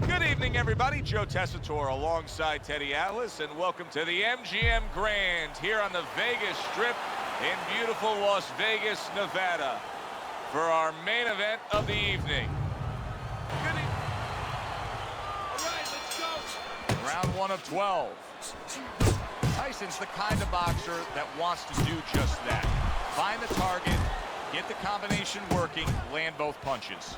Good evening, everybody. Joe Tessitore alongside Teddy Atlas, and welcome to the MGM Grand here on the Vegas Strip in beautiful Las Vegas, Nevada, for our main event of the evening. All right, let's go. Round 1 of 12. Tyson's the kind of boxer that wants to do just that. Find the target, get the combination working, land both punches.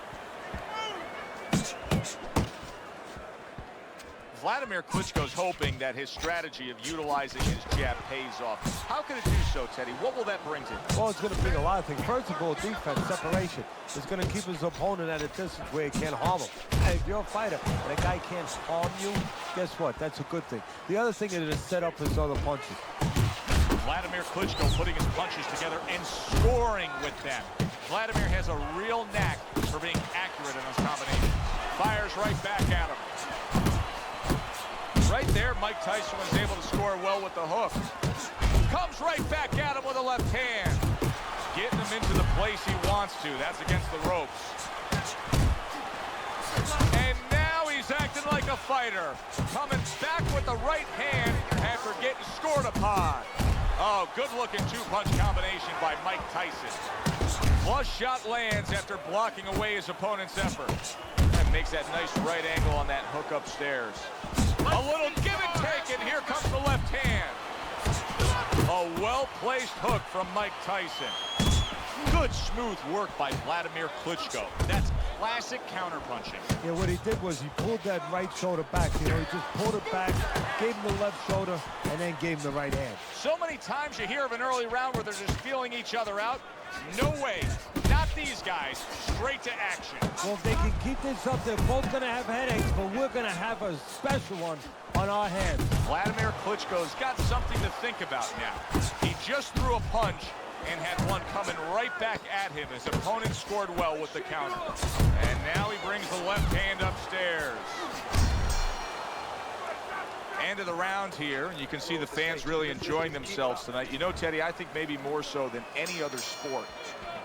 Wladimir Klitschko's hoping that his strategy of utilizing his jab pays off. How can it do so, Teddy? What will that bring to him? Well, it's going to bring a lot of things. First of all, defense, separation. It's going to keep his opponent at a distance where he can't harm him. Hey, if you're a fighter and a guy can't harm you, guess what? That's a good thing. The other thing is to set up his other punches. Wladimir Klitschko putting his punches together and scoring with them. Wladimir has a real knack for being accurate in his combinations. Fires right back at him. Right there, Mike Tyson was able to score well with the hook. Comes right back at him with a left hand. Getting him into the place he wants to. That's against the ropes. And now he's acting like a fighter. Coming back with the right hand after getting scored upon. Oh, good-looking two-punch combination by Mike Tyson. Flush shot lands after blocking away his opponent's effort. And makes that nice right angle on that hook upstairs. A little give and take, and here comes the left hand. A well-placed hook from Mike Tyson. Good, smooth work by Wladimir Klitschko. That's classic counterpunching. Yeah, what he did was he pulled that right shoulder back. You know, he just pulled it back, gave him the left shoulder, and then gave him the right hand. So many times you hear of an early round where they're just feeling each other out. No way. Not these guys. Straight to action. Well, if they can keep this up, they're both going to have headaches, but we're going to have a special one on our hands. Wladimir Klitschko's got something to think about now. He just threw a punch and had one coming right back at him. His opponent scored well with the counter. And now he brings the left hand upstairs. End of the round here, and you can see the fans really enjoying themselves tonight. You know, Teddy, I think maybe more so than any other sport,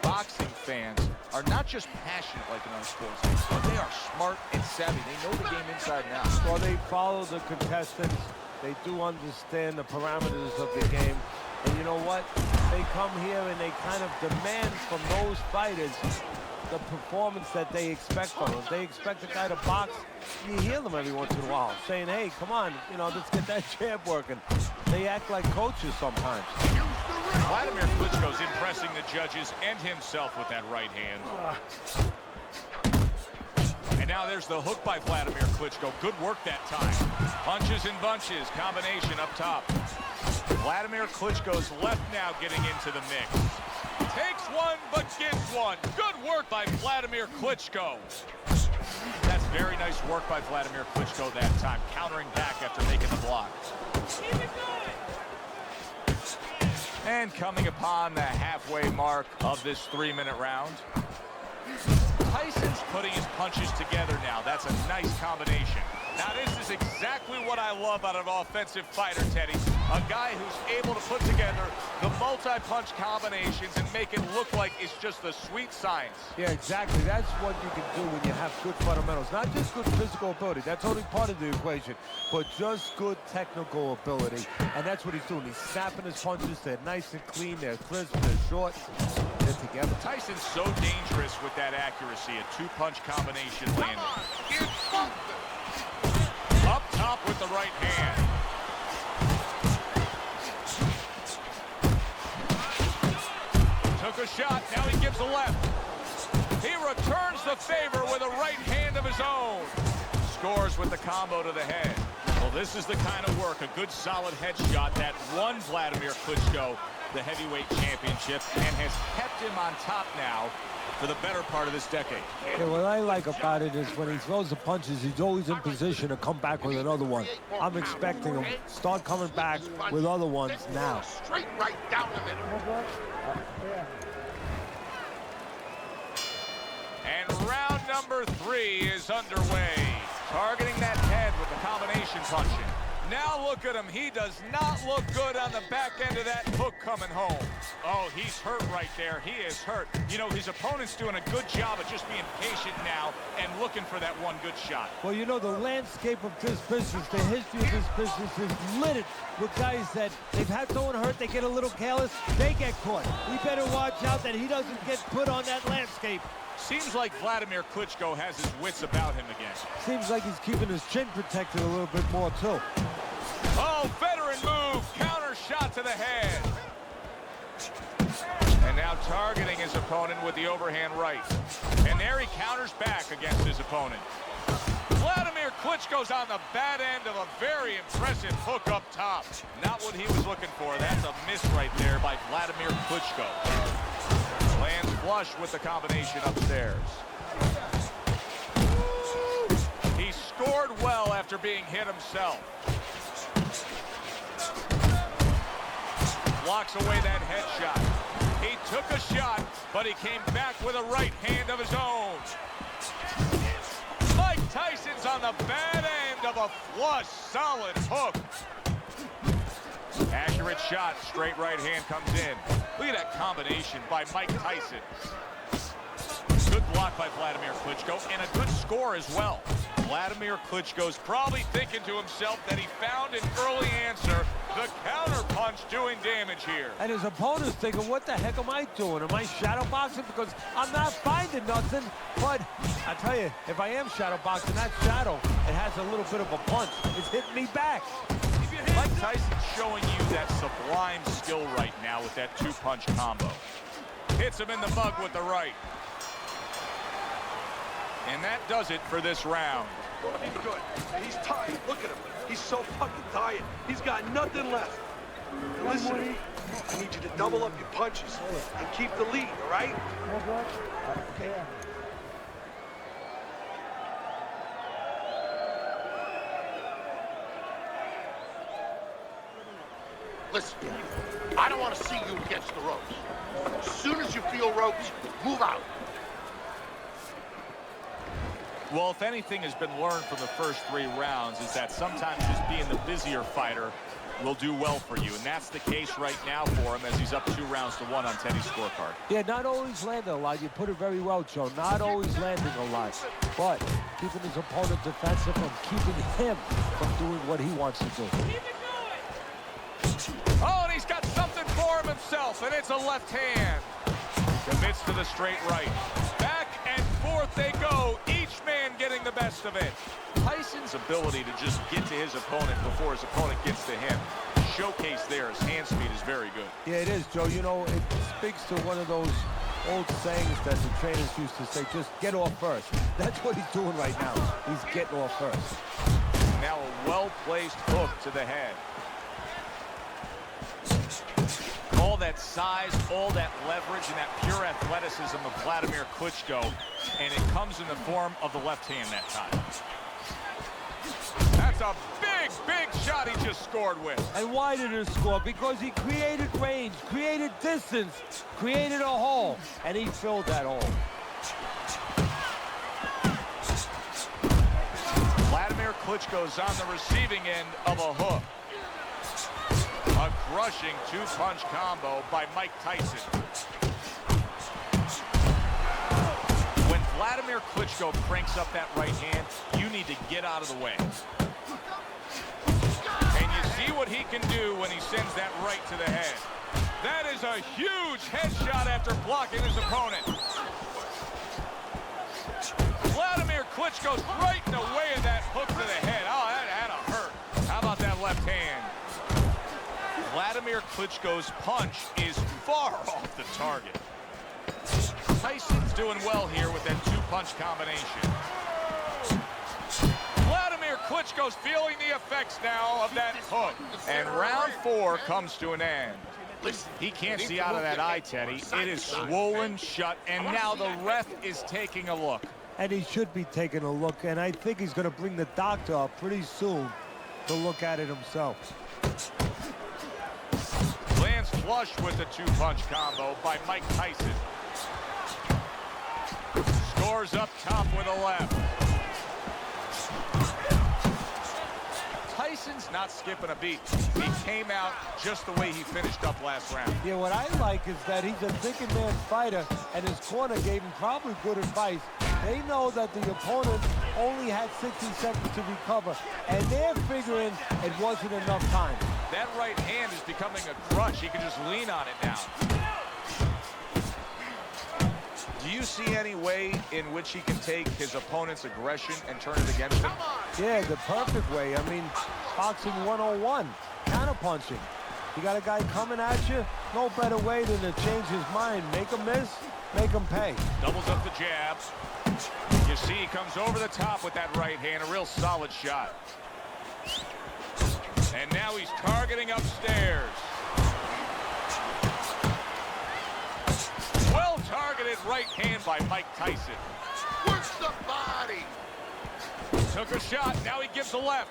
boxing fans are not just passionate like in other sports, but they are smart and savvy. They know the game inside and out. Well, they follow the contestants. They do understand the parameters of the game. And you know what? They come here and they kind of demand from those fighters the performance that they expect from them. They expect a guy to box. You hear them every once in a while saying, hey, come on, you know, let's get that jab working. They act like coaches sometimes. Wladimir Klitschko's impressing the judges and himself with that right hand. And now there's the hook by Wladimir Klitschko. Good work that time. Punches and bunches, combination up top. Wladimir Klitschko's left now getting into the mix. Takes one, but gets one. Good work by Wladimir Klitschko. That's very nice work by Wladimir Klitschko that time, countering back after making the block. And coming upon the halfway mark of this 3-minute round, Tyson's putting his punches together now. That's a nice combination. Now, this is exactly what I love out of an offensive fighter, Teddy. A guy who's able to put together the multi-punch combinations and make it look like it's just the sweet science. Yeah, exactly. That's what you can do when you have good fundamentals. Not just good physical ability. That's only part of the equation. But just good technical ability. And that's what he's doing. He's snapping his punches. They're nice and clean. They're crisp. They're short. They're together. Tyson's so dangerous with that accuracy. A two-punch combination landing. Up top with the right hand. Took a shot, now he gives a left. He returns the favor with a right hand of his own. Scores with the combo to the head. Well, this is the kind of work, a good solid headshot that won Wladimir Klitschko the heavyweight championship and has kept him on top now for the better part of this decade. Yeah, what I like about it is when he throws the punches, he's always in position to come back with another one. I'm expecting him to start coming back with other ones now. Straight right down the middle. And round number 3 is underway. Targeting that head with the combination punching. Now look at him. He does not look good on the back end of that hook coming home. Oh, he's hurt right there. He is hurt. You know, his opponent's doing a good job of just being patient now and looking for that one good shot. Well, you know, the landscape of this business, the history of this business is littered with guys that they've had someone hurt, they get a little careless, they get caught. We better watch out that he doesn't get put on that landscape. Seems like Wladimir Klitschko has his wits about him again. Seems like he's keeping his chin protected a little bit more, too. Oh, veteran move. Counter shot to the head. And now targeting his opponent with the overhand right. And there he counters back against his opponent. Wladimir Klitschko's on the bad end of a very impressive hook up top. Not what he was looking for. That's a miss right there by Wladimir Klitschko. Lands flush with the combination upstairs. He scored well after being hit himself. Blocks away that headshot. He took a shot, but he came back with a right hand of his own. Mike Tyson's on the bad end of a flush, solid hook. Accurate shot, straight right hand comes in. Look at that combination by Mike Tyson. Good block by Wladimir Klitschko, and a good score as well. Wladimir Klitschko's probably thinking to himself that he found an early answer. The counter punch doing damage here. And his opponent's thinking, what the heck am I doing? Am I shadow boxing? Because I'm not finding nothing. But I tell you, if I am shadow boxing, that shadow, it has a little bit of a punch. It's hitting me back. Mike Tyson's showing you that sublime skill right now with that two-punch combo. Hits him in the mug with the right. And that does it for this round. He's good. And he's tired. Look at him. He's so fucking tired. He's got nothing left. Listen, I need you to double up your punches and keep the lead, all right? Okay. Listen, I don't want to see you against the ropes. As soon as you feel ropes, move out. Well, if anything has been learned from the first 3 rounds is that sometimes just being the busier fighter will do well for you. And that's the case right now for him as he's up 2-1 on Teddy's scorecard. Yeah, not always landing a lot. You put it very well, Joe. Not always landing a lot. But keeping his opponent defensive and keeping him from doing what he wants to do. Oh, and he's got something for him himself, and it's a left hand. Commits to the straight right. Back and forth they go, each man getting the best of it. Tyson's ability to just get to his opponent before his opponent gets to him, showcase there, his hand speed is very good. Yeah, it is, Joe. You know, it speaks to one of those old sayings that the trainers used to say, just get off first. That's what he's doing right now. He's getting off first. Now a well-placed hook to the head. All that size, all that leverage, and that pure athleticism of Wladimir Klitschko, and it comes in the form of the left hand that time. That's a big, big shot he just scored with. And why did he score? Because he created range, created distance, created a hole, and he filled that hole. Wladimir Klitschko's on the receiving end of a hook. A crushing two-punch combo by Mike Tyson. When Wladimir Klitschko cranks up that right hand, you need to get out of the way. And you see what he can do when he sends that right to the head. That is a huge headshot after blocking his opponent. Wladimir Klitschko's right in the way of that hook to the head. Oh, that had to hurt. How about that left hand? Wladimir Klitschko's punch is far off the target. Tyson's doing well here with that two-punch combination. Wladimir Klitschko's feeling the effects now of that hook. And round 4 comes to an end. He can't see out of that eye, Teddy. It is swollen shut, and now the ref is taking a look. And he should be taking a look, and I think he's going to bring the doctor up pretty soon to look at it himself. Lands flush with the two-punch combo by Mike Tyson. Scores up top with a left. Tyson's not skipping a beat. He came out just the way he finished up last round. Yeah, what I like is that he's a thinking man's fighter, and his corner gave him probably good advice. They know that the opponent only had 60 seconds to recover, and they're figuring it wasn't enough time. That right hand is becoming a crutch. He can just lean on it now. Do you see any way in which he can take his opponent's aggression and turn it against him? Yeah, the perfect way. I mean, boxing 101, counterpunching. You got a guy coming at you, no better way than to change his mind. Make him miss, make him pay. Doubles up the jabs. You see he comes over the top with that right hand, a real solid shot. And now he's targeting upstairs. Well-targeted right hand by Mike Tyson. Works the body. Took a shot, now he gives a left.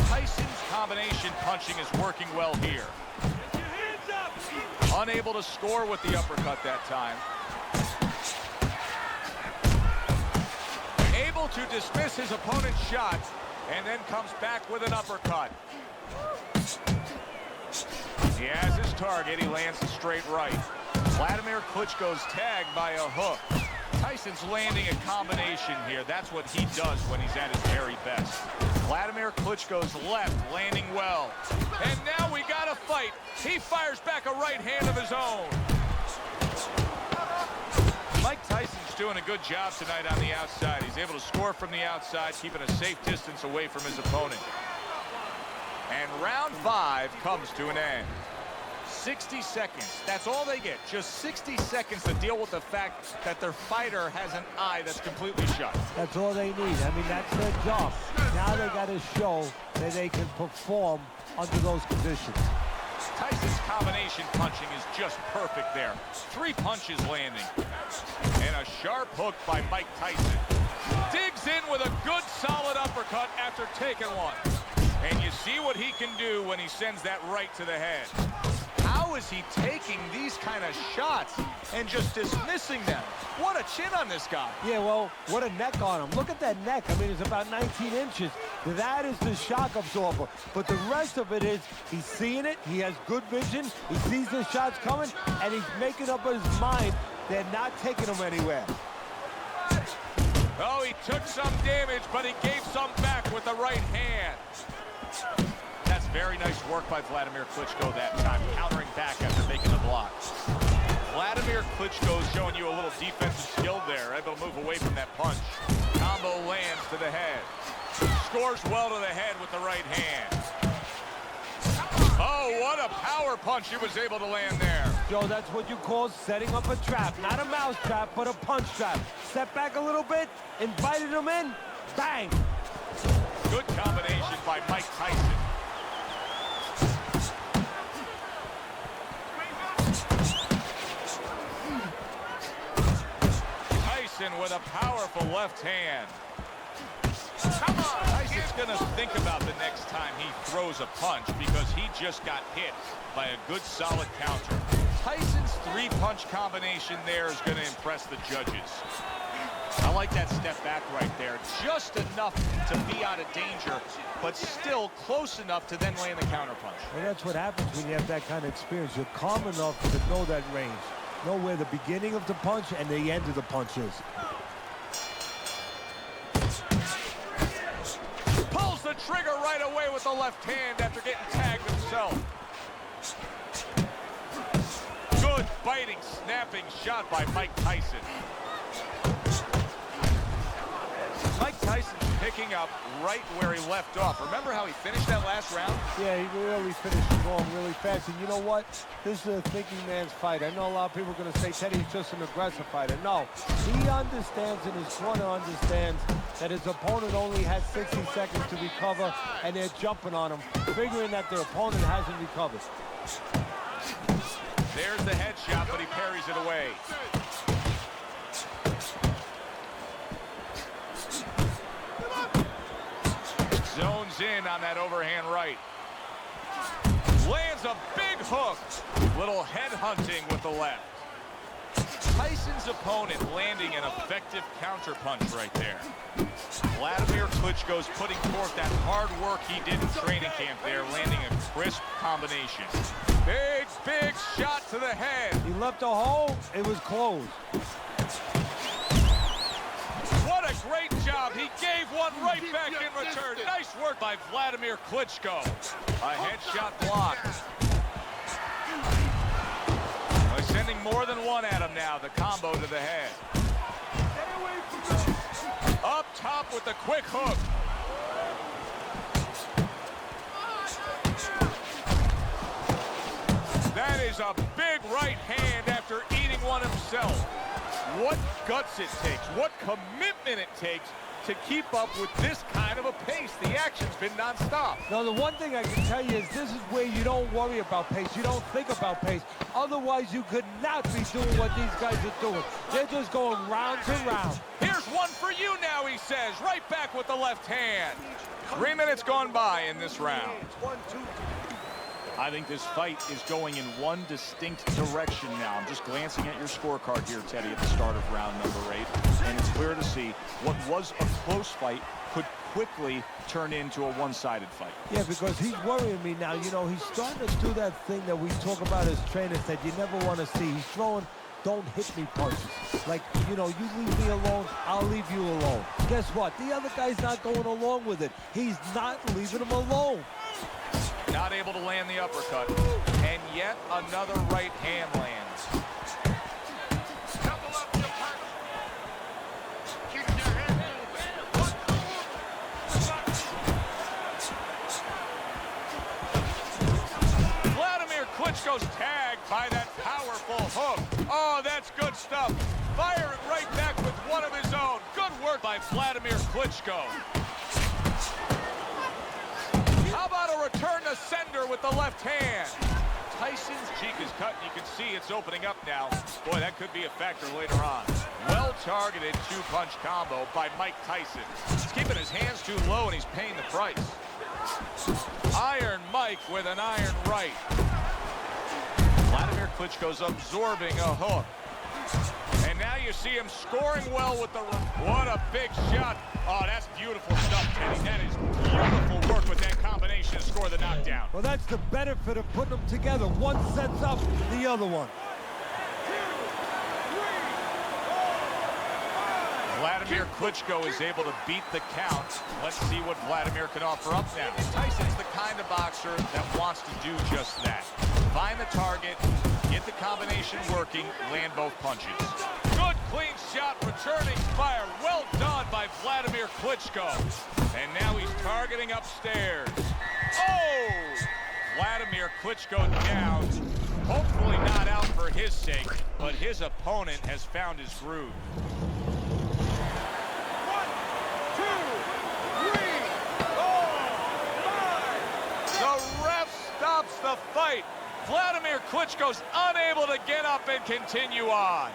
Tyson's combination punching is working well here. Unable to score with the uppercut that time. Able to dismiss his opponent's shot, and then comes back with an uppercut. He has his target. He lands a straight right. Wladimir Klitschko's tagged by a hook. Tyson's landing a combination here. That's what he does when he's at his very best. Wladimir Klitschko's left landing well. And now we got a fight. He fires back a right hand of his own. Mike Tyson's doing a good job tonight on the outside. He's able to score from the outside, keeping a safe distance away from his opponent. And round 5 comes to an end. 60 seconds. That's all they get. Just 60 seconds to deal with the fact that their fighter has an eye that's completely shut. That's all they need. I mean, that's their job. Now they got to show that they can perform under those conditions. Tyson's combination punching is just perfect there. 3 punches landing. And a sharp hook by Mike Tyson. Digs in with a good solid uppercut after taking one. And you see what he can do when he sends that right to the head. How is he taking these kind of shots and just dismissing them? What a chin on this guy. Yeah, well, what a neck on him. Look at that neck. I mean, it's about 19 inches. That is the shock absorber. But the rest of it is he's seeing it. He has good vision. He sees the shots coming, and he's making up his mind. They're not taking him anywhere. Oh, he took some damage, but he gave some back with the right hand. That's very nice work by Wladimir Klitschko that time, countering back after making the block. Wladimir Klitschko is showing you a little defensive skill there, able to move away from that punch. Combo lands to the head. Scores well to the head with the right hand. Oh, what a power punch he was able to land there. Joe, that's what you call setting up a trap. Not a mouse trap, but a punch trap. Step back a little bit, invited him in, bang. Good combination by Mike Tyson. Tyson with a powerful left hand. Come on! Tyson's going to think about the next time he throws a punch because he just got hit by a good solid counter. Tyson's 3-punch combination there is going to impress the judges. I like that step back right there. Just enough to be out of danger, but still close enough to then land the counter punch. Well, that's what happens when you have that kind of experience. You're calm enough to know that range. Know where the beginning of the punch and the end of the punch is. Pulls the trigger right away with the left hand after getting tagged himself. Good biting, snapping shot by Mike Tyson. Mike Tyson's picking up right where he left off. Remember how he finished that last round? Yeah, he really finished strong really fast. And you know what? This is a thinking man's fight. I know a lot of people are going to say Teddy's just an aggressive fighter. No, he understands and his corner understands that his opponent only has 60 seconds to recover, and they're jumping on him, figuring that their opponent hasn't recovered. There's the headshot, but he parries it away. Zones in on that overhand right. Lands a big hook. Little head hunting with the left. Tyson's opponent landing an effective counter punch right there. Wladimir Klitschko's putting forth that hard work he did in training camp there, landing a crisp combination. Big, big shot to the head. He left a hole, it was closed. What a great job. He gave one right back in return. Nice work by Wladimir Klitschko. A headshot blocked. They're sending more than one at him now. The combo to the head. Up top with the quick hook. That is a big right hand after eating one himself. What guts it takes, what commitment it takes to keep up with this kind of a pace. The action's been nonstop. Now, the one thing I can tell you is this is where you don't worry about pace. You don't think about pace. Otherwise, you could not be doing what these guys are doing. They're just going round to round. Here's one for you now, he says. Right back with the left hand. 3 minutes gone by in this round. 1, 2, 3. I think this fight is going in one distinct direction now. I'm just glancing at your scorecard here, Teddy, at the start of round number 8. And it's clear to see what was a close fight could quickly turn into a one-sided fight. Yeah, because he's worrying me now. You know, he's starting to do that thing that we talk about as trainers that you never want to see. He's throwing don't hit me punches. Like, you know, you leave me alone, I'll leave you alone. Guess what? The other guy's not going along with it. He's not leaving him alone. Not able to land the uppercut. And yet another right hand lands. Double up your punch. Keep your head moving. Wladimir Klitschko's tagged by that powerful hook. Oh, that's good stuff. Firing right back with one of his own. Good work by Wladimir Klitschko. How about a return to sender with the left hand? Tyson's cheek is cut, and you can see it's opening up now. Boy, that could be a factor later on. Well-targeted two-punch combo by Mike Tyson. He's keeping his hands too low, and he's paying the price. Iron Mike with an iron right. Wladimir Klitschko's absorbing a hook. And now you see him scoring well with the... What a big shot. Oh, that's beautiful stuff, Teddy. That is beautiful work with that combination to score the knockdown. Well, that's the benefit of putting them together. One sets up the other one. Wladimir Klitschko is able to beat the count. Let's see what Wladimir can offer up now. Tyson's the kind of boxer that wants to do just that. Find the target, get the combination working, land both punches. Good clean shot, returning fire. Well done by Wladimir Klitschko. And now he's targeting upstairs. Oh! Wladimir Klitschko down. Hopefully not out for his sake, but his opponent has found his groove. 1, 2, 3, 4, 5. The ref stops the fight. Wladimir Klitschko's unable to get up and continue on.